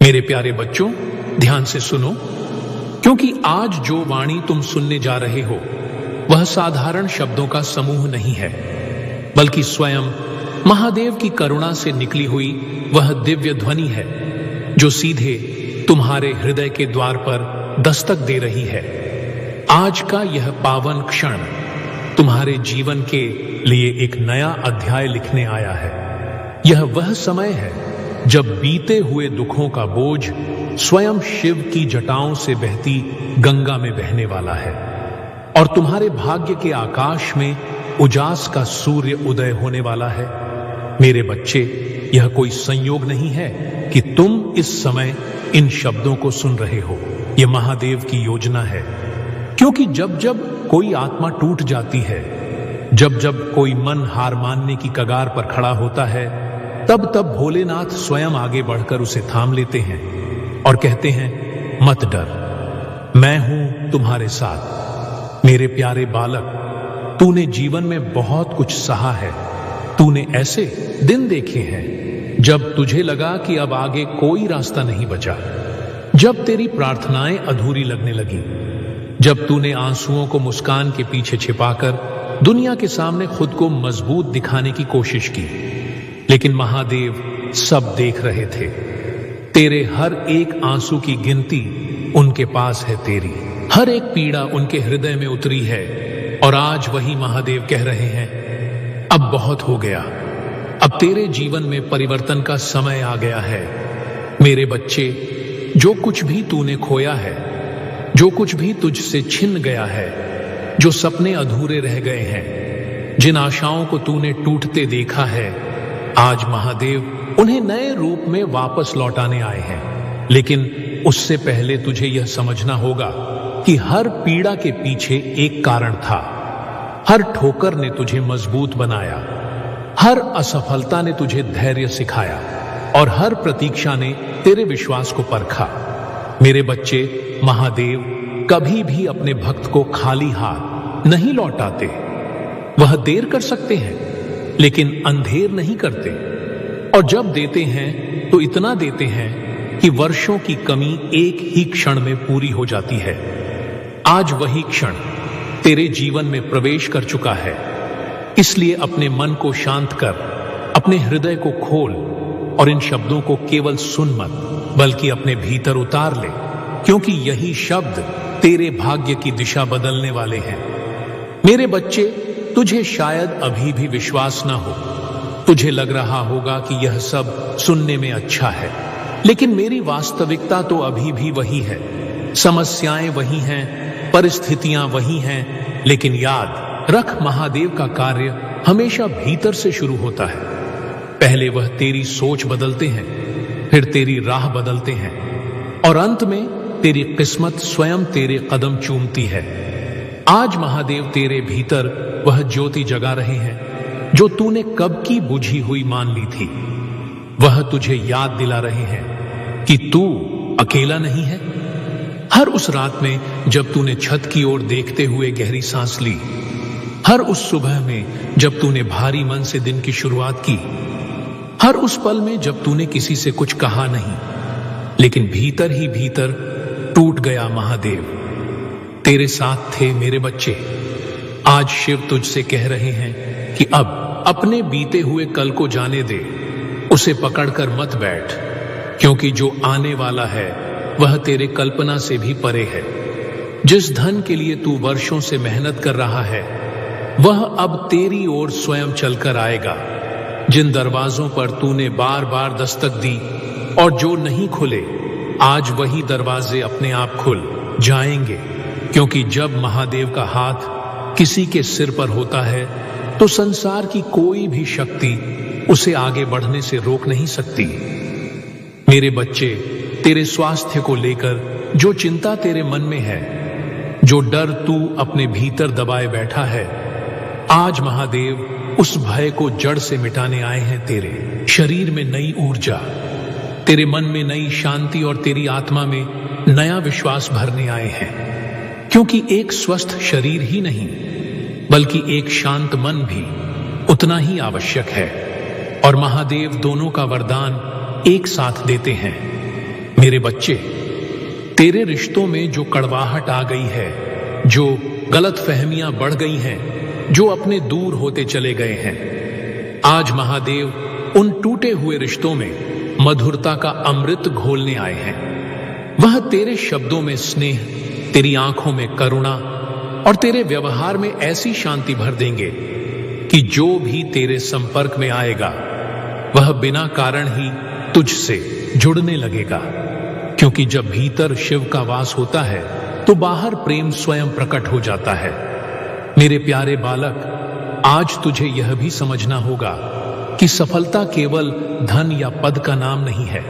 मेरे प्यारे बच्चों, ध्यान से सुनो, क्योंकि आज जो वाणी तुम सुनने जा रहे हो वह साधारण शब्दों का समूह नहीं है, बल्कि स्वयं महादेव की करुणा से निकली हुई वह दिव्य ध्वनि है जो सीधे तुम्हारे हृदय के द्वार पर दस्तक दे रही है। आज का यह पावन क्षण तुम्हारे जीवन के लिए एक नया अध्याय लिखने आया है। यह वह समय है जब बीते हुए दुखों का बोझ स्वयं शिव की जटाओं से बहती गंगा में बहने वाला है और तुम्हारे भाग्य के आकाश में उजास का सूर्य उदय होने वाला है। मेरे बच्चे, यह कोई संयोग नहीं है कि तुम इस समय इन शब्दों को सुन रहे हो। यह महादेव की योजना है, क्योंकि जब जब कोई आत्मा टूट जाती है, जब जब कोई मन हार मानने की कगार पर खड़ा होता है, तब तब भोलेनाथ स्वयं आगे बढ़कर उसे थाम लेते हैं और कहते हैं, मत डर, मैं हूं तुम्हारे साथ। मेरे प्यारे बालक, तूने जीवन में बहुत कुछ सहा है। तूने ऐसे दिन देखे हैं जब तुझे लगा कि अब आगे कोई रास्ता नहीं बचा, जब तेरी प्रार्थनाएं अधूरी लगने लगी, जब तूने आंसुओं को मुस्कान के पीछे छिपाकर दुनिया के सामने खुद को मजबूत दिखाने की कोशिश की। लेकिन महादेव सब देख रहे थे। तेरे हर एक आंसू की गिनती उनके पास है, तेरी हर एक पीड़ा उनके हृदय में उतरी है। और आज वही महादेव कह रहे हैं, अब बहुत हो गया, अब तेरे जीवन में परिवर्तन का समय आ गया है। मेरे बच्चे, जो कुछ भी तूने खोया है, जो कुछ भी तुझसे छिन गया है, जो सपने अधूरे रह गए हैं, जिन आशाओं को तूने टूटते देखा है, आज महादेव उन्हें नए रूप में वापस लौटाने आए हैं। लेकिन उससे पहले तुझे यह समझना होगा कि हर पीड़ा के पीछे एक कारण था। हर ठोकर ने तुझे मजबूत बनाया, हर असफलता ने तुझे धैर्य सिखाया और हर प्रतीक्षा ने तेरे विश्वास को परखा। मेरे बच्चे, महादेव कभी भी अपने भक्त को खाली हाथ नहीं लौटाते। वह देर कर सकते हैं, लेकिन अंधेर नहीं करते। और जब देते हैं तो इतना देते हैं कि वर्षों की कमी एक ही क्षण में पूरी हो जाती है। आज वही क्षण तेरे जीवन में प्रवेश कर चुका है। इसलिए अपने मन को शांत कर, अपने हृदय को खोल और इन शब्दों को केवल सुन मत, बल्कि अपने भीतर उतार ले, क्योंकि यही शब्द तेरे भाग्य की दिशा बदलने वाले हैं। मेरे बच्चे, तुझे शायद अभी भी विश्वास ना हो। तुझे लग रहा होगा कि यह सब सुनने में अच्छा है, लेकिन मेरी वास्तविकता तो अभी भी वही है। समस्याएं वही हैं, परिस्थितियां वही हैं, लेकिन याद रख, महादेव का कार्य हमेशा भीतर से शुरू होता है। पहले वह तेरी सोच बदलते हैं, फिर तेरी राह बदलते हैं और अंत में तेरी किस्मत स्वयं तेरे कदम चूमती है। आज महादेव तेरे भीतर वह ज्योति जगा रहे हैं जो तूने कब की बुझी हुई मान ली थी। वह तुझे याद दिला रहे हैं कि तू अकेला नहीं है। हर उस रात में जब तूने छत की ओर देखते हुए गहरी सांस ली, हर उस सुबह में जब तूने भारी मन से दिन की शुरुआत की, हर उस पल में जब तूने किसी से कुछ कहा नहीं, लेकिन भीतर ही भीतर टूट गया, महादेव तेरे साथ थे। मेरे बच्चे, आज शिव तुझसे कह रहे हैं कि अब अपने बीते हुए कल को जाने दे, उसे पकड़कर मत बैठ, क्योंकि जो आने वाला है वह तेरे कल्पना से भी परे है। जिस धन के लिए तू वर्षों से मेहनत कर रहा है, वह अब तेरी ओर स्वयं चलकर आएगा। जिन दरवाजों पर तूने बार बार दस्तक दी और जो नहीं खुले, आज वही दरवाजे अपने आप खुल जाएंगे, क्योंकि जब महादेव का हाथ किसी के सिर पर होता है तो संसार की कोई भी शक्ति उसे आगे बढ़ने से रोक नहीं सकती। मेरे बच्चे, तेरे स्वास्थ्य को लेकर जो चिंता तेरे मन में है, जो डर तू अपने भीतर दबाए बैठा है, आज महादेव उस भय को जड़ से मिटाने आए हैं। तेरे शरीर में नई ऊर्जा, तेरे मन में नई शांति और तेरी आत्मा में नया विश्वास भरने आए हैं, क्योंकि एक स्वस्थ शरीर ही नहीं, बल्कि एक शांत मन भी उतना ही आवश्यक है। और महादेव दोनों का वरदान एक साथ देते हैं। मेरे बच्चे, तेरे रिश्तों में जो कड़वाहट आ गई है, जो गलतफहमियां बढ़ गई हैं, जो अपने दूर होते चले गए हैं, आज महादेव उन टूटे हुए रिश्तों में मधुरता का अमृत घोलने आए हैं। वह तेरे शब्दों में स्नेह, तेरी आंखों में करुणा और तेरे व्यवहार में ऐसी शांति भर देंगे कि जो भी तेरे संपर्क में आएगा वह बिना कारण ही तुझसे जुड़ने लगेगा। क्योंकि जब भीतर शिव का वास होता है तो बाहर प्रेम स्वयं प्रकट हो जाता है। मेरे प्यारे बालक, आज तुझे यह भी समझना होगा कि सफलता केवल धन या पद का नाम नहीं है।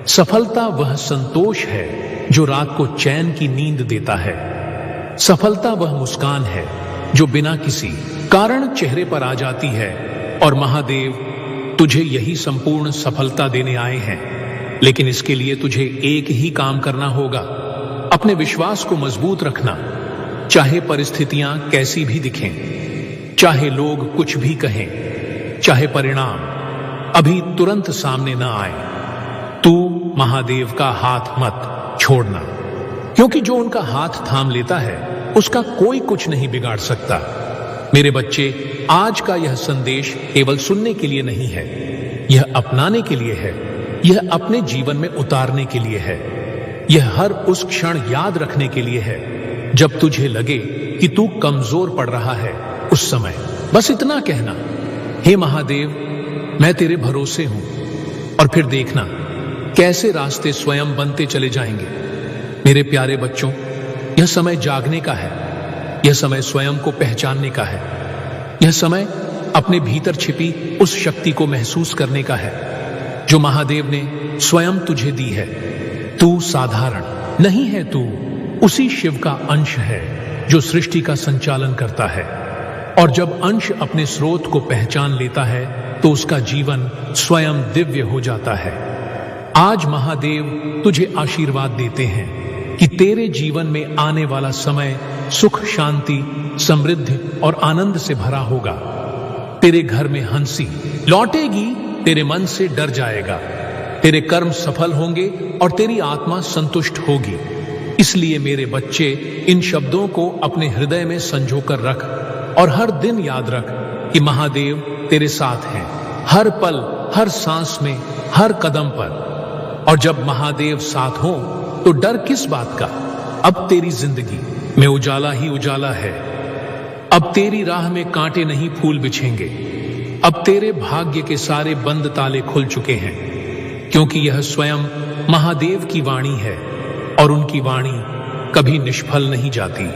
सफलता वह संतोष है जो रात को चैन की नींद देता है। सफलता वह मुस्कान है जो बिना किसी कारण चेहरे पर आ जाती है। और महादेव तुझे यही संपूर्ण सफलता देने आए हैं। लेकिन इसके लिए तुझे एक ही काम करना होगा, अपने विश्वास को मजबूत रखना। चाहे परिस्थितियां कैसी भी दिखें, चाहे लोग कुछ भी कहें, चाहे परिणाम अभी तुरंत सामने न आए, तू महादेव का हाथ मत छोड़ना। क्योंकि जो उनका हाथ थाम लेता है उसका कोई कुछ नहीं बिगाड़ सकता। मेरे बच्चे, आज का यह संदेश केवल सुनने के लिए नहीं है, यह अपनाने के लिए है, यह अपने जीवन में उतारने के लिए है। यह हर उस क्षण याद रखने के लिए है जब तुझे लगे कि तू कमजोर पड़ रहा है। उस समय बस इतना कहना, हे महादेव, मैं तेरे भरोसे हूं। और फिर देखना कैसे रास्ते स्वयं बनते चले जाएंगे। मेरे प्यारे बच्चों, यह समय जागने का है, यह समय स्वयं को पहचानने का है, यह समय अपने भीतर छिपी उस शक्ति को महसूस करने का है जो महादेव ने स्वयं तुझे दी है। तू साधारण नहीं है, तू उसी शिव का अंश है जो सृष्टि का संचालन करता है। और जब अंश अपने स्रोत को पहचान लेता है तो उसका जीवन स्वयं दिव्य हो जाता है। आज महादेव तुझे आशीर्वाद देते हैं कि तेरे जीवन में आने वाला समय सुख, शांति, समृद्धि और आनंद से भरा होगा। तेरे घर में हंसी लौटेगी, तेरे मन से डर जाएगा, तेरे कर्म सफल होंगे और तेरी आत्मा संतुष्ट होगी। इसलिए मेरे बच्चे, इन शब्दों को अपने हृदय में संजो कर रख और हर दिन याद रख कि महादेव तेरे साथ हैं, हर पल, हर सांस में, हर कदम पर। और जब महादेव साथ हो तो डर किस बात का? अब तेरी जिंदगी में उजाला ही उजाला है। अब तेरी राह में कांटे नहीं फूल बिछेंगे। अब तेरे भाग्य के सारे बंद ताले खुल चुके हैं, क्योंकि यह स्वयं महादेव की वाणी है और उनकी वाणी कभी निष्फल नहीं जाती।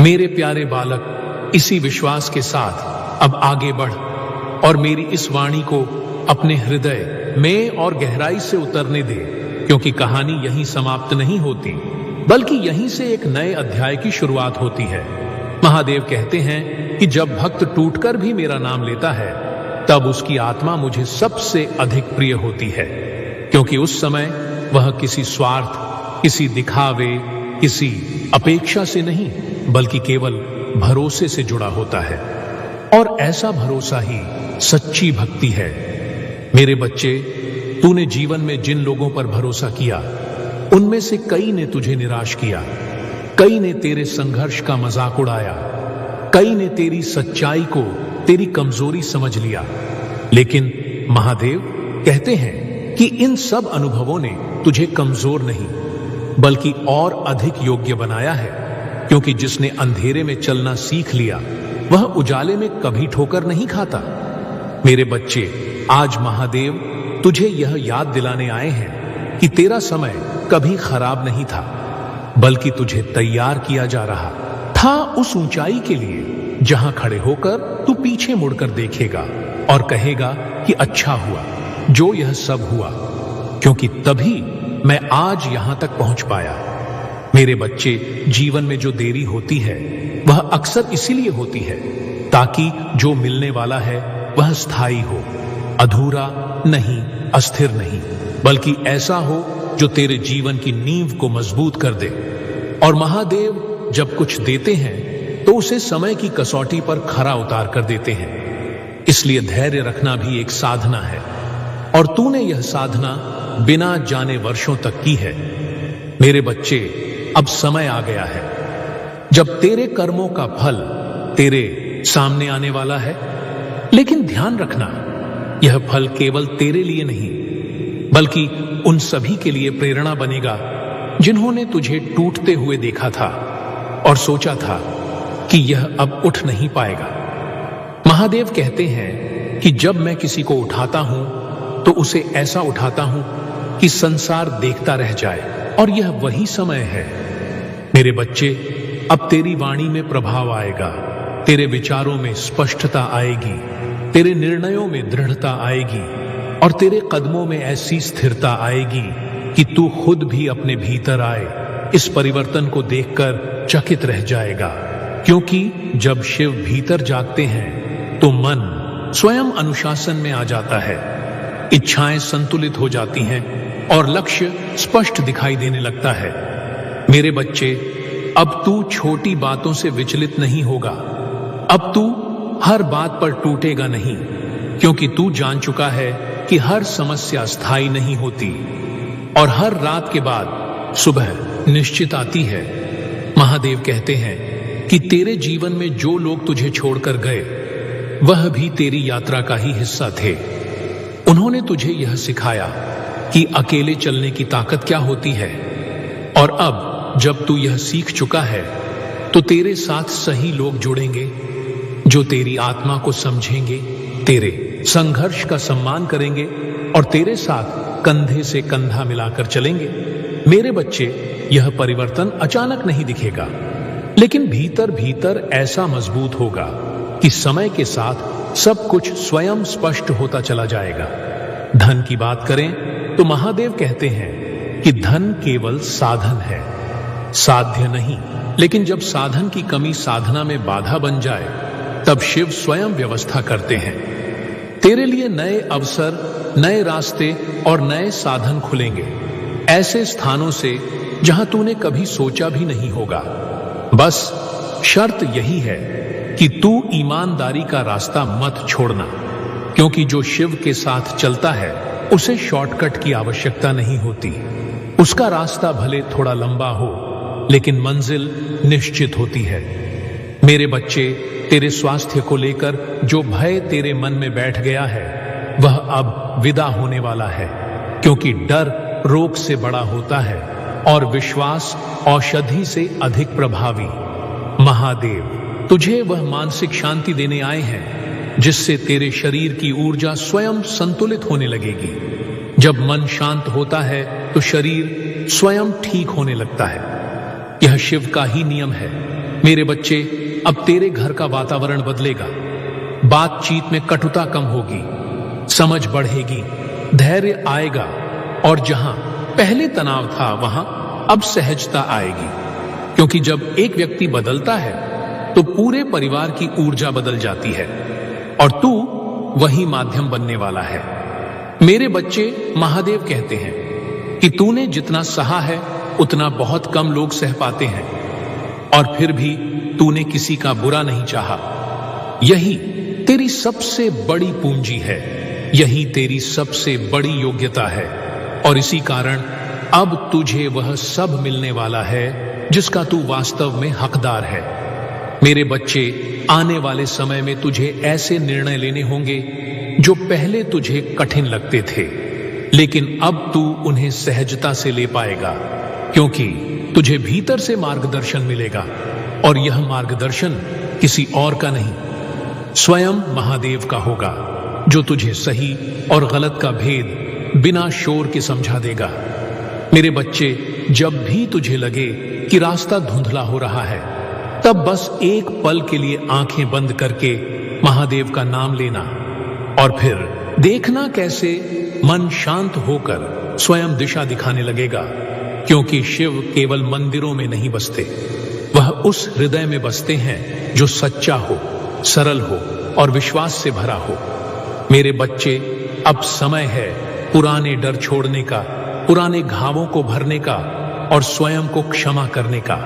मेरे प्यारे बालक, इसी विश्वास के साथ अब आगे बढ़ और मेरी इस वाणी को अपने हृदय में और गहराई से उतरने दे। क्योंकि कहानी यहीं समाप्त नहीं होती, बल्कि यहीं से एक नए अध्याय की शुरुआत होती है। महादेव कहते हैं कि जब भक्त टूटकर भी मेरा नाम लेता है तब उसकी आत्मा मुझे सबसे अधिक प्रिय होती है। क्योंकि उस समय वह किसी स्वार्थ, किसी दिखावे, किसी अपेक्षा से नहीं, बल्कि केवल भरोसे से जुड़ा होता है। और ऐसा भरोसा ही सच्ची भक्ति है। मेरे बच्चे, तूने जीवन में जिन लोगों पर भरोसा किया उनमें से कई ने तुझे निराश किया, कई ने तेरे संघर्ष का मजाक उड़ाया, कई ने तेरी सच्चाई को तेरी कमजोरी समझ लिया। लेकिन महादेव कहते हैं कि इन सब अनुभवों ने तुझे कमजोर नहीं बल्कि और अधिक योग्य बनाया है। क्योंकि जिसने अंधेरे में चलना सीख लिया वह उजाले में कभी ठोकर नहीं खाता। मेरे बच्चे, आज महादेव तुझे यह याद दिलाने आए हैं कि तेरा समय कभी खराब नहीं था, बल्कि तुझे तैयार किया जा रहा था उस ऊंचाई के लिए जहां खड़े होकर तू पीछे मुड़कर देखेगा और कहेगा कि अच्छा हुआ जो यह सब हुआ, क्योंकि तभी मैं आज यहां तक पहुंच पाया। मेरे बच्चे, जीवन में जो देरी होती है वह अक्सर इसीलिए होती है ताकि जो मिलने वाला है वह स्थायी हो, अधूरा नहीं, अस्थिर नहीं, बल्कि ऐसा हो जो तेरे जीवन की नींव को मजबूत कर दे। और महादेव जब कुछ देते हैं तो उसे समय की कसौटी पर खरा उतार कर देते हैं। इसलिए धैर्य रखना भी एक साधना है और तूने यह साधना बिना जाने वर्षों तक की है। मेरे बच्चे, अब समय आ गया है जब तेरे कर्मों का फल तेरे सामने आने वाला है। लेकिन ध्यान रखना, यह फल केवल तेरे लिए नहीं बल्कि उन सभी के लिए प्रेरणा बनेगा जिन्होंने तुझे टूटते हुए देखा था और सोचा था कि यह अब उठ नहीं पाएगा। महादेव कहते हैं कि जब मैं किसी को उठाता हूं तो उसे ऐसा उठाता हूं कि संसार देखता रह जाए, और यह वही समय है। मेरे बच्चे, अब तेरी वाणी में प्रभाव आएगा, तेरे विचारों में स्पष्टता आएगी, तेरे निर्णयों में दृढ़ता आएगी और तेरे कदमों में ऐसी स्थिरता आएगी कि तू खुद भी अपने भीतर आए इस परिवर्तन को देखकर चकित रह जाएगा। क्योंकि जब शिव भीतर जागते हैं तो मन स्वयं अनुशासन में आ जाता है, इच्छाएं संतुलित हो जाती हैं और लक्ष्य स्पष्ट दिखाई देने लगता है। मेरे बच्चे, अब तू छोटी बातों से विचलित नहीं होगा। अब तू हर बात पर टूटेगा नहीं, क्योंकि तू जान चुका है कि हर समस्या स्थायी नहीं होती और हर रात के बाद सुबह निश्चित आती है। महादेव कहते हैं कि तेरे जीवन में जो लोग तुझे छोड़कर गए वह भी तेरी यात्रा का ही हिस्सा थे। उन्होंने तुझे यह सिखाया कि अकेले चलने की ताकत क्या होती है, और अब जब तू यह सीख चुका है तो तेरे साथ सही लोग जुड़ेंगे जो तेरी आत्मा को समझेंगे, तेरे संघर्ष का सम्मान करेंगे और तेरे साथ कंधे से कंधा मिलाकर चलेंगे। मेरे बच्चे, यह परिवर्तन अचानक नहीं दिखेगा, लेकिन भीतर भीतर ऐसा मजबूत होगा कि समय के साथ सब कुछ स्वयं स्पष्ट होता चला जाएगा। धन की बात करें तो महादेव कहते हैं कि धन केवल साधन है, साध्य नहीं। लेकिन जब साधन की कमी साधना में बाधा बन जाए तब शिव स्वयं व्यवस्था करते हैं। तेरे लिए नए अवसर, नए रास्ते और नए साधन खुलेंगे, ऐसे स्थानों से जहां तूने कभी सोचा भी नहीं होगा। बस शर्त यही है कि तू ईमानदारी का रास्ता मत छोड़ना, क्योंकि जो शिव के साथ चलता है उसे शॉर्टकट की आवश्यकता नहीं होती। उसका रास्ता भले थोड़ा लंबा हो, लेकिन मंजिल निश्चित होती है। मेरे बच्चे, तेरे स्वास्थ्य को लेकर जो भय तेरे मन में बैठ गया है वह अब विदा होने वाला है, क्योंकि डर रोग से बड़ा होता है और विश्वास औषधि से अधिक प्रभावी। महादेव तुझे वह मानसिक शांति देने आए हैं जिससे तेरे शरीर की ऊर्जा स्वयं संतुलित होने लगेगी। जब मन शांत होता है तो शरीर स्वयं ठीक होने लगता है। यह शिव का ही नियम है। मेरे बच्चे, अब तेरे घर का वातावरण बदलेगा। बातचीत में कटुता कम होगी, समझ बढ़ेगी, धैर्य आएगा और जहां पहले तनाव था वहां अब सहजता आएगी। क्योंकि जब एक व्यक्ति बदलता है तो पूरे परिवार की ऊर्जा बदल जाती है और तू वही माध्यम बनने वाला है। मेरे बच्चे, महादेव कहते हैं कि तूने जितना सहा है उतना बहुत कम लोग सह पाते हैं, और फिर भी तूने किसी का बुरा नहीं चाहा। यही तेरी सबसे बड़ी पूंजी है, यही तेरी सबसे बड़ी योग्यता है, और इसी कारण अब तुझे वह सब मिलने वाला है जिसका तू वास्तव में हकदार है। मेरे बच्चे, आने वाले समय में तुझे ऐसे निर्णय लेने होंगे जो पहले तुझे कठिन लगते थे, लेकिन अब तू उन्हें सहजता से ले पाएगा, क्योंकि तुझे भीतर से मार्गदर्शन मिलेगा, और यह मार्गदर्शन किसी और का नहीं, स्वयं महादेव का होगा, जो तुझे सही और गलत का भेद बिना शोर के समझा देगा। मेरे बच्चे, जब भी तुझे लगे कि रास्ता धुंधला हो रहा है, तब बस एक पल के लिए आंखें बंद करके महादेव का नाम लेना और फिर देखना कैसे मन शांत होकर स्वयं दिशा दिखाने लगेगा। क्योंकि शिव केवल मंदिरों में नहीं बसते, वह उस हृदय में बसते हैं जो सच्चा हो, सरल हो और विश्वास से भरा हो। मेरे बच्चे, अब समय है पुराने डर छोड़ने का, पुराने घावों को भरने का और स्वयं को क्षमा करने का,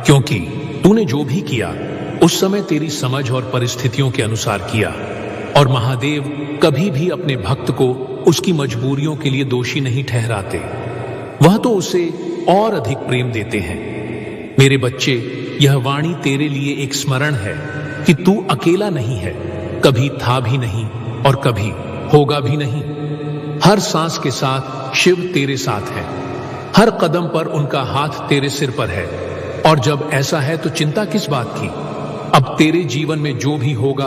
क्योंकि तूने जो भी किया उस समय तेरी समझ और परिस्थितियों के अनुसार किया, और महादेव कभी भी अपने भक्त को उसकी मजबूरियों के लिए दोषी नहीं ठहराते, वह तो उसे और अधिक प्रेम देते हैं। मेरे बच्चे, यह वाणी तेरे लिए एक स्मरण है कि तू अकेला नहीं है, कभी था भी नहीं और कभी होगा भी नहीं। हर सांस के साथ शिव तेरे साथ है, हर कदम पर उनका हाथ तेरे सिर पर है। और जब ऐसा है तो चिंता किस बात की? अब तेरे जीवन में जो भी होगा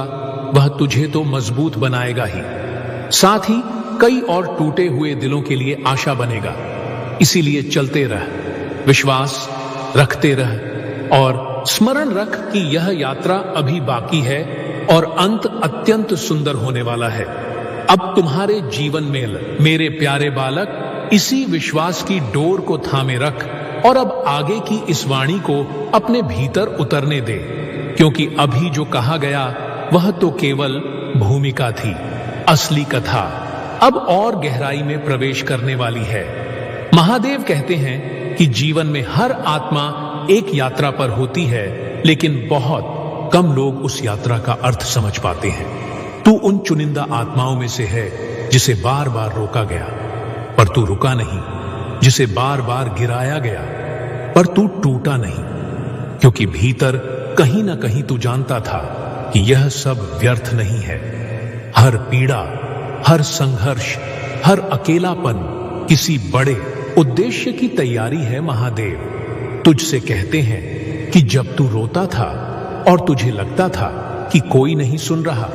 वह तुझे तो मजबूत बनाएगा ही, साथ ही कई और टूटे हुए दिलों के लिए आशा बनेगा। इसीलिए चलते रह, विश्वास रखते रह और स्मरण रख कि यह यात्रा अभी बाकी है और अंत अत्यंत सुंदर होने वाला है। अब तुम्हारे जीवन में मेरे प्यारे बालक इसी विश्वास की डोर को थामे रख और अब आगे की इस वाणी को अपने भीतर उतरने दे, क्योंकि अभी जो कहा गया वह तो केवल भूमिका थी। असली कथा अब और गहराई में प्रवेश करने वाली है। महादेव कहते हैं कि जीवन में हर आत्मा एक यात्रा पर होती है, लेकिन बहुत कम लोग उस यात्रा का अर्थ समझ पाते हैं। तू उन चुनिंदा आत्माओं में से है जिसे बार बार रोका गया, पर तू रुका नहीं, जिसे बार बार गिराया गया, पर तू टूटा नहीं, क्योंकि भीतर कहीं ना कहीं तू जानता था कि यह सब व्यर्थ नहीं है। हर पीड़ा, हर संघर्ष, हर अकेलापन किसी बड़े उद्देश्य की तैयारी है। महादेव तुझसे कहते हैं कि जब तू रोता था और तुझे लगता था कि कोई नहीं सुन रहा,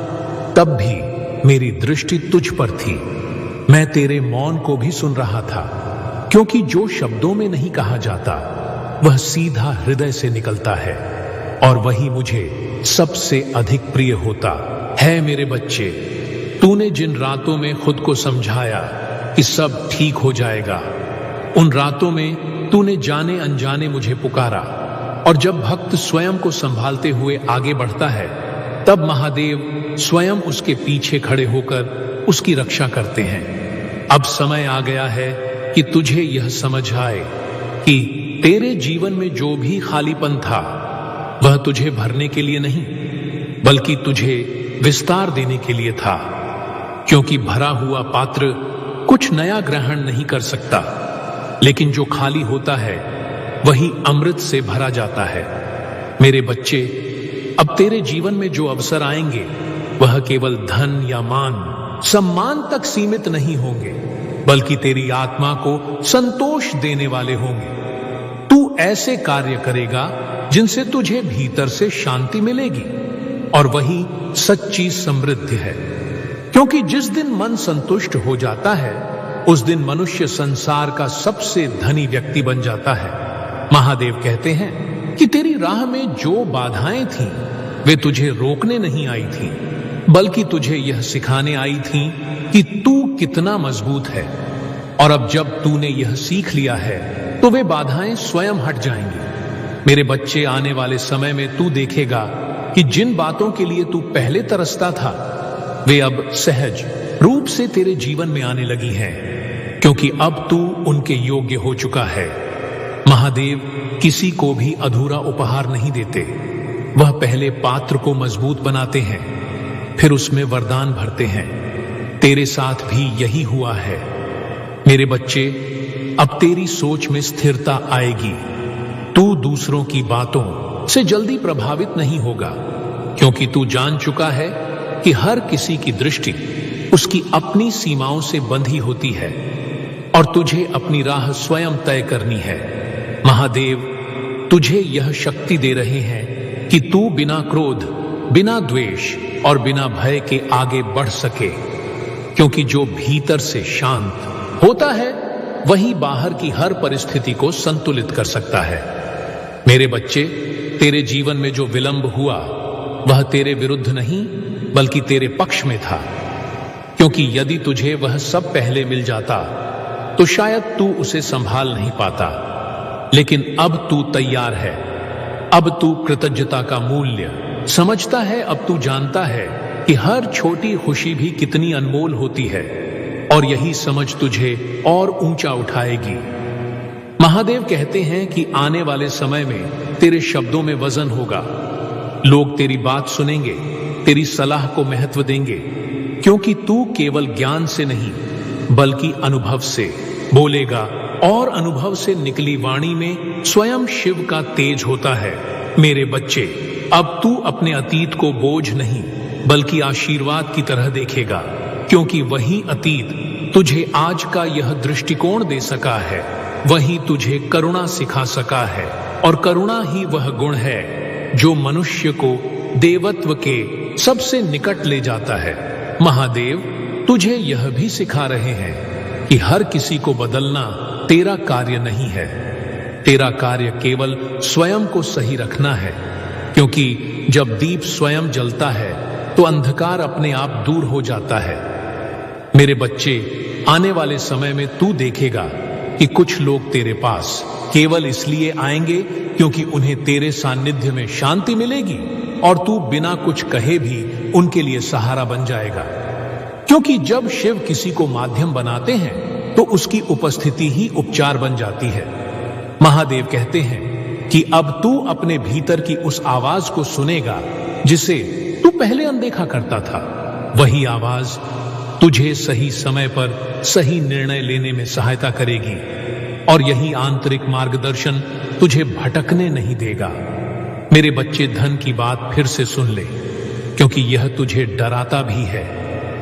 तब भी मेरी दृष्टि तुझ पर थी। मैं तेरे मौन को भी सुन रहा था, क्योंकि जो शब्दों में नहीं कहा जाता वह सीधा हृदय से निकलता है, और वही मुझे सबसे अधिक प्रिय होता है। मेरे बच्चे, तूने जिन रातों में खुद को समझाया कि सब ठीक हो जाएगा, उन रातों में तूने जाने अनजाने मुझे पुकारा, और जब भक्त स्वयं को संभालते हुए आगे बढ़ता है, तब महादेव स्वयं उसके पीछे खड़े होकर उसकी रक्षा करते हैं। अब समय आ गया है कि तुझे यह समझ आए कि तेरे जीवन में जो भी खालीपन था वह तुझे भरने के लिए नहीं, बल्कि तुझे विस्तार देने के लिए था, क्योंकि भरा हुआ पात्र कुछ नया ग्रहण नहीं कर सकता, लेकिन जो खाली होता है वही अमृत से भरा जाता है। मेरे बच्चे, अब तेरे जीवन में जो अवसर आएंगे वह केवल धन या मान, सम्मान तक सीमित नहीं होंगे, बल्कि तेरी आत्मा को संतोष देने वाले होंगे। तू ऐसे कार्य करेगा जिनसे तुझे भीतर से शांति मिलेगी, और वही सच्ची समृद्धि है। क्योंकि जिस दिन मन संतुष्ट हो जाता है, उस दिन मनुष्य संसार का सबसे धनी व्यक्ति बन जाता है। महादेव कहते हैं कि तेरी राह में जो बाधाएं थीं, वे तुझे रोकने नहीं आई थीं, बल्कि तुझे यह सिखाने आई थीं कि तू कितना मजबूत है। और अब जब तूने यह सीख लिया है, तो वे बाधाएं स्वयं हट जाएंगी। मेरे बच्चे, आने वाले समय में तू देखेगा कि जिन बातों के लिए तू पहले तरसता था, वे अब सहज रूप से तेरे जीवन में आने लगी हैं, क्योंकि अब तू उनके योग्य हो चुका है। महादेव किसी को भी अधूरा उपहार नहीं देते। वह पहले पात्र को मजबूत बनाते हैं, फिर उसमें वरदान भरते हैं। तेरे साथ भी यही हुआ है। मेरे बच्चे, अब तेरी सोच में स्थिरता आएगी। तू दूसरों की बातों से जल्दी प्रभावित नहीं होगा, क्योंकि तू जान चुका है कि हर किसी की दृष्टि उसकी अपनी सीमाओं से बंधी होती है, और तुझे अपनी राह स्वयं तय करनी है। महादेव तुझे यह शक्ति दे रहे हैं कि तू बिना क्रोध, बिना द्वेष और बिना भय के आगे बढ़ सके, क्योंकि जो भीतर से शांत होता है वही बाहर की हर परिस्थिति को संतुलित कर सकता है। मेरे बच्चे, तेरे जीवन में जो विलंब हुआ वह तेरे विरुद्ध नहीं, बल्कि तेरे पक्ष में था, क्योंकि यदि तुझे वह सब पहले मिल जाता तो शायद तू उसे संभाल नहीं पाता। लेकिन अब तू तैयार है। अब तू कृतज्ञता का मूल्य समझता है। अब तू जानता है कि हर छोटी खुशी भी कितनी अनमोल होती है, और यही समझ तुझे और ऊंचा उठाएगी। महादेव कहते हैं कि आने वाले समय में तेरे शब्दों में वजन होगा। लोग तेरी बात सुनेंगे, तेरी सलाह को महत्व देंगे, क्योंकि तू केवल ज्ञान से नहीं बल्कि अनुभव से बोलेगा, और अनुभव से निकली वाणी में स्वयं शिव का तेज होता है। मेरे बच्चे, अब तू अपने अतीत को बोझ नहीं बल्कि आशीर्वाद की तरह देखेगा, क्योंकि वही अतीत तुझे आज का यह दृष्टिकोण दे सका है, वही तुझे करुणा सिखा सका है, और करुणा ही वह गुण है जो मनुष्य को देवत्व के सबसे निकट ले जाता है। महादेव तुझे यह भी सिखा रहे हैं कि हर किसी को बदलना तेरा कार्य नहीं है। तेरा कार्य केवल स्वयं को सही रखना है, क्योंकि जब दीप स्वयं जलता है तो अंधकार अपने आप दूर हो जाता है। मेरे बच्चे, आने वाले समय में तू देखेगा कि कुछ लोग तेरे पास केवल इसलिए आएंगे क्योंकि उन्हें तेरे सानिध्य में शांति मिलेगी, और तू बिना कुछ कहे भी उनके लिए सहारा बन जाएगा। क्योंकि जब शिव किसी को माध्यम बनाते हैं तो उसकी उपस्थिति ही उपचार बन जाती है। महादेव कहते हैं कि अब तू अपने भीतर की उस आवाज को सुनेगा जिसे तू पहले अनदेखा करता था। वही आवाज तुझे सही समय पर सही निर्णय लेने में सहायता करेगी, और यही आंतरिक मार्गदर्शन तुझे भटकने नहीं देगा। मेरे बच्चे, धन की बात फिर से सुन ले, क्योंकि यह तुझे डराता भी है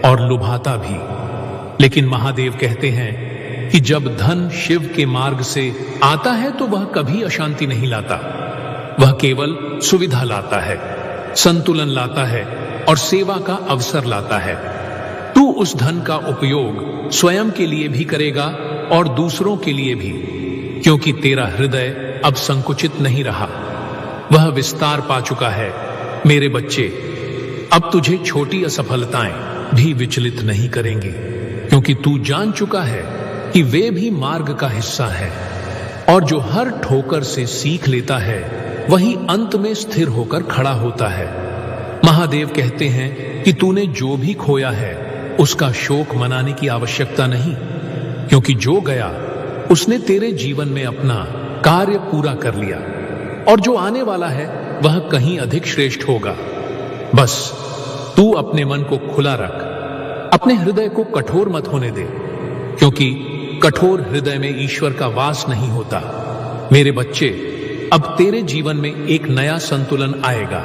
और लुभाता भी। लेकिन महादेव कहते हैं कि जब धन शिव के मार्ग से आता है तो वह कभी अशांति नहीं लाता, वह केवल सुविधा लाता है, संतुलन लाता है और सेवा का अवसर लाता है। तू उस धन का उपयोग स्वयं के लिए भी करेगा और दूसरों के लिए भी, क्योंकि तेरा हृदय अब संकुचित नहीं रहा, वह विस्तार पा चुका है। मेरे बच्चे, अब तुझे छोटी असफलताएं भी विचलित नहीं करेंगी, क्योंकि तू जान चुका है कि वे भी मार्ग का हिस्सा है, और जो हर ठोकर से सीख लेता है वही अंत में स्थिर होकर खड़ा होता है। महादेव कहते हैं कि तूने जो भी खोया है उसका शोक मनाने की आवश्यकता नहीं, क्योंकि जो गया उसने तेरे जीवन में अपना कार्य पूरा कर लिया, और जो आने वाला है वह कहीं अधिक श्रेष्ठ होगा। बस तू अपने मन को खुला रख, अपने हृदय को कठोर मत होने दे, क्योंकि कठोर हृदय में ईश्वर का वास नहीं होता। मेरे बच्चे, अब तेरे जीवन में एक नया संतुलन आएगा।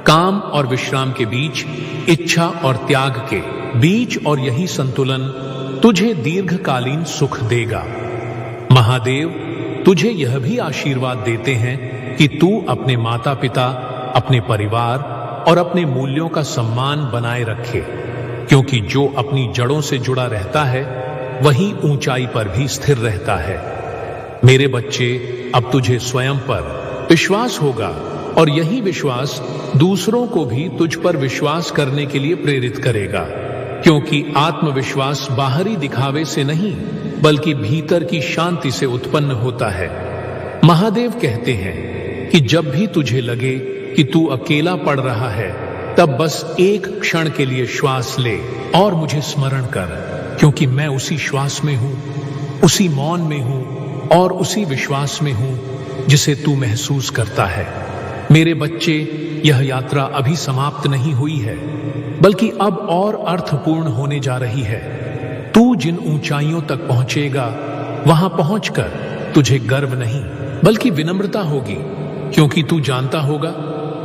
काम और विश्राम के बीच, इच्छा और त्याग के बीच, और यही संतुलन तुझे दीर्घकालीन सुख देगा। महादेव तुझे यह भी आशीर्वाद देते हैं कि तू अपने माता पिता, अपने परिवार और अपने मूल्यों का सम्मान बनाए रखे, क्योंकि जो अपनी जड़ों से जुड़ा रहता है वही ऊंचाई पर भी स्थिर रहता है। मेरे बच्चे, अब तुझे स्वयं पर विश्वास होगा, और यही विश्वास दूसरों को भी तुझ पर विश्वास करने के लिए प्रेरित करेगा, क्योंकि आत्मविश्वास बाहरी दिखावे से नहीं बल्कि भीतर की शांति से उत्पन्न होता है। महादेव कहते हैं कि जब भी तुझे लगे कि तू अकेला पड़ रहा है, तब बस एक क्षण के लिए श्वास ले और मुझे स्मरण कर, क्योंकि मैं उसी श्वास में हूं, उसी मौन में हूं और उसी विश्वास में हूं जिसे तू महसूस करता है। मेरे बच्चे, यह यात्रा अभी समाप्त नहीं हुई है, बल्कि अब और अर्थपूर्ण होने जा रही है। तू जिन ऊंचाइयों तक पहुंचेगा, वहां पहुंचकर तुझे गर्व नहीं बल्कि विनम्रता होगी, क्योंकि तू जानता होगा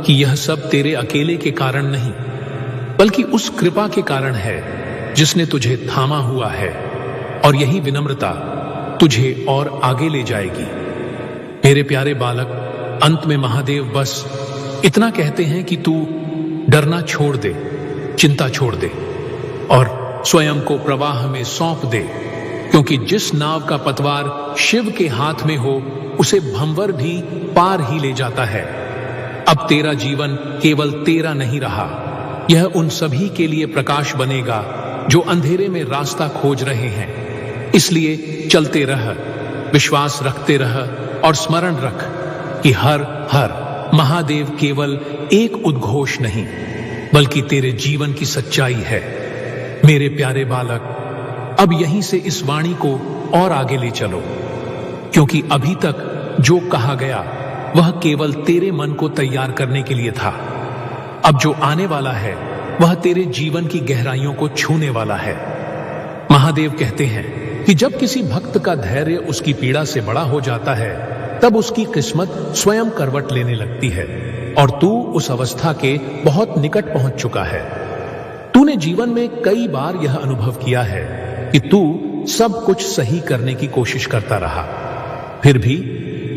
कि यह सब तेरे अकेले के कारण नहीं बल्कि उस कृपा के कारण है जिसने तुझे थामा हुआ है, और यही विनम्रता तुझे और आगे ले जाएगी। मेरे प्यारे बालक, अंत में महादेव बस इतना कहते हैं कि तू डरना छोड़ दे, चिंता छोड़ दे और स्वयं को प्रवाह में सौंप दे, क्योंकि जिस नाव का पतवार शिव के हाथ में हो उसे भंवर भी पार ही ले जाता है। अब तेरा जीवन केवल तेरा नहीं रहा, यह उन सभी के लिए प्रकाश बनेगा जो अंधेरे में रास्ता खोज रहे हैं। इसलिए चलते रह, विश्वास रखते रह और स्मरण रख कि हर हर महादेव केवल एक उद्घोष नहीं बल्कि तेरे जीवन की सच्चाई है। मेरे प्यारे बालक, अब यहीं से इस वाणी को और आगे ले चलो, क्योंकि अभी तक जो कहा गया वह केवल तेरे मन को तैयार करने के लिए था। अब जो आने वाला है वह तेरे जीवन की गहराइयों को छूने वाला है। महादेव कहते हैं कि जब किसी भक्त का धैर्य उसकी पीड़ा से बड़ा हो जाता है, तब उसकी किस्मत स्वयं करवट लेने लगती है और तू उस अवस्था के बहुत निकट पहुंच चुका है। तूने जीवन में कई बार यह अनुभव किया है कि तू सब कुछ सही करने की कोशिश करता रहा, फिर भी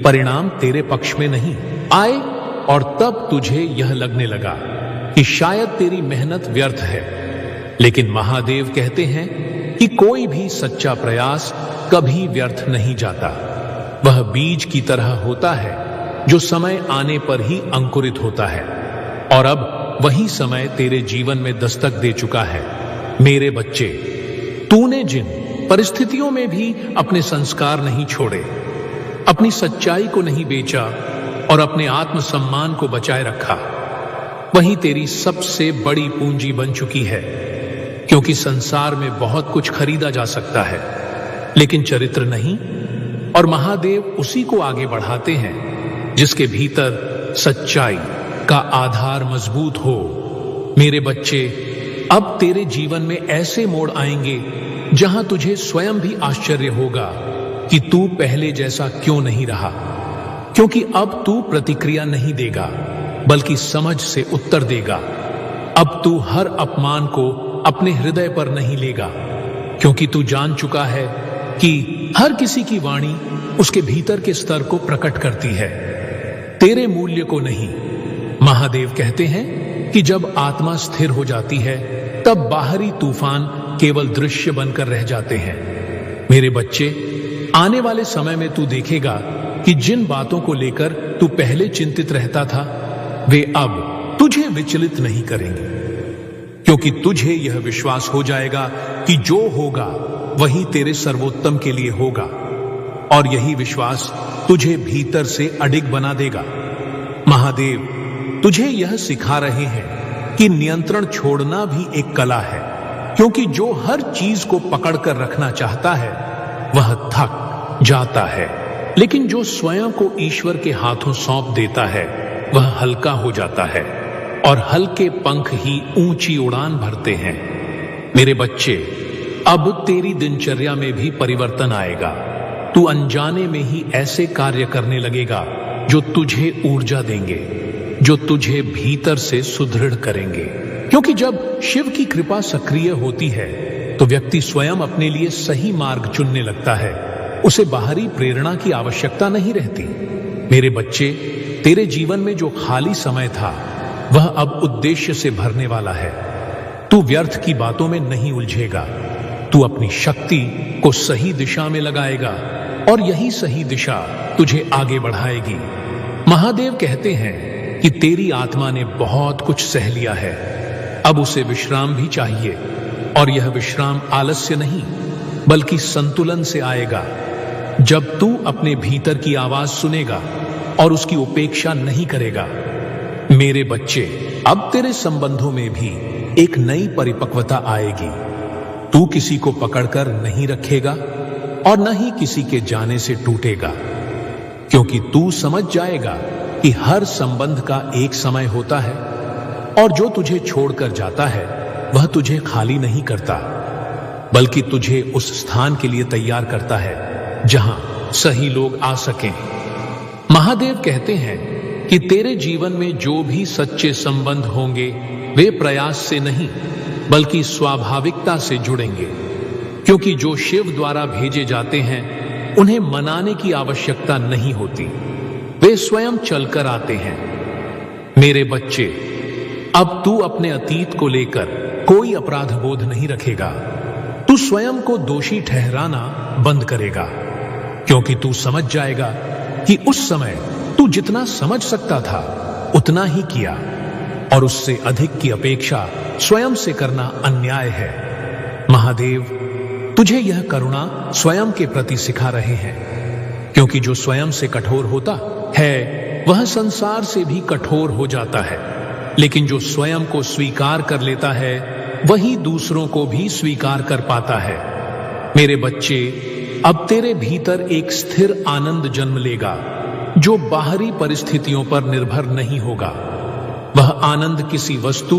परिणाम तेरे पक्ष में नहीं आए और तब तुझे यह लगने लगा कि शायद तेरी मेहनत व्यर्थ है। लेकिन महादेव कहते हैं कि कोई भी सच्चा प्रयास कभी व्यर्थ नहीं जाता। वह बीज की तरह होता है जो समय आने पर ही अंकुरित होता है और अब वही समय तेरे जीवन में दस्तक दे चुका है। मेरे बच्चे, तूने जिन परिस्थितियों में भी अपने संस्कार नहीं छोड़े, अपनी सच्चाई को नहीं बेचा और अपने आत्मसम्मान को बचाए रखा, वही तेरी सबसे बड़ी पूंजी बन चुकी है। क्योंकि संसार में बहुत कुछ खरीदा जा सकता है, लेकिन चरित्र नहीं, और महादेव उसी को आगे बढ़ाते हैं जिसके भीतर सच्चाई का आधार मजबूत हो। मेरे बच्चे, अब तेरे जीवन में ऐसे मोड़ आएंगे जहां तुझे स्वयं भी आश्चर्य होगा कि तू पहले जैसा क्यों नहीं रहा। क्योंकि अब तू प्रतिक्रिया नहीं देगा, बल्कि समझ से उत्तर देगा। अब तू हर अपमान को अपने हृदय पर नहीं लेगा, क्योंकि तू जान चुका है कि हर किसी की वाणी उसके भीतर के स्तर को प्रकट करती है, तेरे मूल्य को नहीं। महादेव कहते हैं कि जब आत्मा स्थिर हो जाती है, तब बाहरी तूफान केवल दृश्य बनकर रह जाते हैं। मेरे बच्चे, आने वाले समय में तू देखेगा कि जिन बातों को लेकर तू पहले चिंतित रहता था, वे अब तुझे विचलित नहीं करेंगे, क्योंकि तुझे यह विश्वास हो जाएगा कि जो होगा वही तेरे सर्वोत्तम के लिए होगा, और यही विश्वास तुझे भीतर से अडिग बना देगा। महादेव तुझे यह सिखा रहे हैं कि नियंत्रण छोड़ना भी एक कला है, क्योंकि जो हर चीज को पकड़कर रखना चाहता है वह थक जाता है, लेकिन जो स्वयं को ईश्वर के हाथों सौंप देता है वह हल्का हो जाता है, और हल्के पंख ही ऊंची उड़ान भरते हैं। मेरे बच्चे, अब तेरी दिनचर्या में भी परिवर्तन आएगा। तू अनजाने में ही ऐसे कार्य करने लगेगा जो तुझे ऊर्जा देंगे, जो तुझे भीतर से सुदृढ़ करेंगे। क्योंकि जब शिव की कृपा सक्रिय होती है तो व्यक्ति स्वयं अपने लिए सही मार्ग चुनने लगता है, उसे बाहरी प्रेरणा की आवश्यकता नहीं रहती। मेरे बच्चे, तेरे जीवन में जो खाली समय था वह अब उद्देश्य से भरने वाला है। तू व्यर्थ की बातों में नहीं उलझेगा, तू अपनी शक्ति को सही दिशा में लगाएगा और यही सही दिशा तुझे आगे बढ़ाएगी। महादेव कहते हैं कि तेरी आत्मा ने बहुत कुछ सह लिया है, अब उसे विश्राम भी चाहिए, और यह विश्राम आलस्य नहीं बल्कि संतुलन से आएगा। जब तू अपने भीतर की आवाज सुनेगा और उसकी उपेक्षा नहीं करेगा। मेरे बच्चे, अब तेरे संबंधों में भी एक नई परिपक्वता आएगी। तू किसी को पकड़कर नहीं रखेगा और न ही किसी के जाने से टूटेगा, क्योंकि तू समझ जाएगा कि हर संबंध का एक समय होता है, और जो तुझे छोड़कर जाता है वह तुझे खाली नहीं करता, बल्कि तुझे उस स्थान के लिए तैयार करता है जहां सही लोग आ सकें। महादेव कहते हैं कि तेरे जीवन में जो भी सच्चे संबंध होंगे वे प्रयास से नहीं बल्कि स्वाभाविकता से जुड़ेंगे, क्योंकि जो शिव द्वारा भेजे जाते हैं उन्हें मनाने की आवश्यकता नहीं होती, वे स्वयं चलकर आते हैं। मेरे बच्चे, अब तू अपने अतीत को लेकर कोई अपराध बोध नहीं रखेगा। तू स्वयं को दोषी ठहराना बंद करेगा, क्योंकि तू समझ जाएगा कि उस समय तू जितना समझ सकता था उतना ही किया, और उससे अधिक की अपेक्षा स्वयं से करना अन्याय है। महादेव तुझे यह करुणा स्वयं के प्रति सिखा रहे हैं, क्योंकि जो स्वयं से कठोर होता है वह संसार से भी कठोर हो जाता है, लेकिन जो स्वयं को स्वीकार कर लेता है वही दूसरों को भी स्वीकार कर पाता है। मेरे बच्चे, अब तेरे भीतर एक स्थिर आनंद जन्म लेगा जो बाहरी परिस्थितियों पर निर्भर नहीं होगा। वह आनंद किसी वस्तु,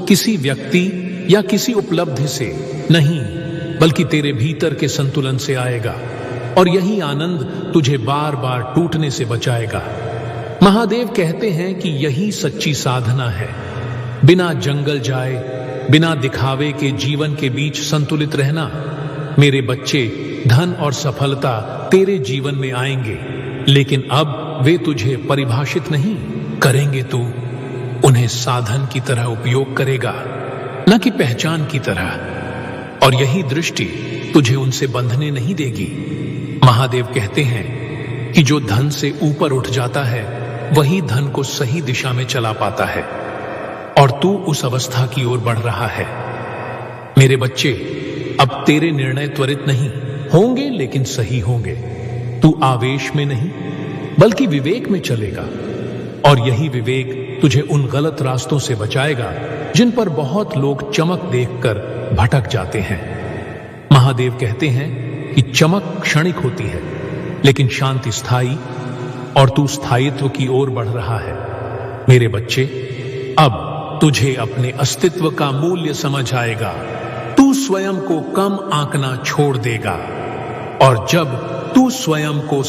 किसी व्यक्ति या किसी उपलब्धि से नहीं बल्कि तेरे भीतर के संतुलन से आएगा, और यही आनंद तुझे बार बार टूटने से बचाएगा। महादेव कहते हैं कि यही सच्ची साधना है, बिना जंगल जाए, बिना दिखावे के जीवन के बीच संतुलित रहना। मेरे बच्चे, धन और सफलता तेरे जीवन में आएंगे, लेकिन अब वे तुझे परिभाषित नहीं करेंगे। तू उन्हें साधन की तरह उपयोग करेगा, न कि पहचान की तरह। और यही दृष्टि तुझे उनसे बंधने नहीं देगी। महादेव कहते हैं कि जो धन से ऊपर उठ जाता है वही धन को सही दिशा में चला पाता है, और तू उस अवस्था की ओर बढ़ रहा है। मेरे बच्चे, अब तेरे निर्णय त्वरित नहीं होंगे, लेकिन सही होंगे। तू आवेश में नहीं बल्कि विवेक में चलेगा, और यही विवेक तुझे उन गलत रास्तों से बचाएगा जिन पर बहुत लोग चमक देखकर भटक जाते हैं। महादेव कहते हैं कि चमक क्षणिक होती है, लेकिन शांति स्थायी, और तू स्थायित्व की ओर बढ़ रहा है। मेरे बच्चे, अब तुझे अपने अस्तित्व का मूल्य समझ आएगा। तू स्वयं को कम आंकना छोड़ देगा, और जब तू स्वयं को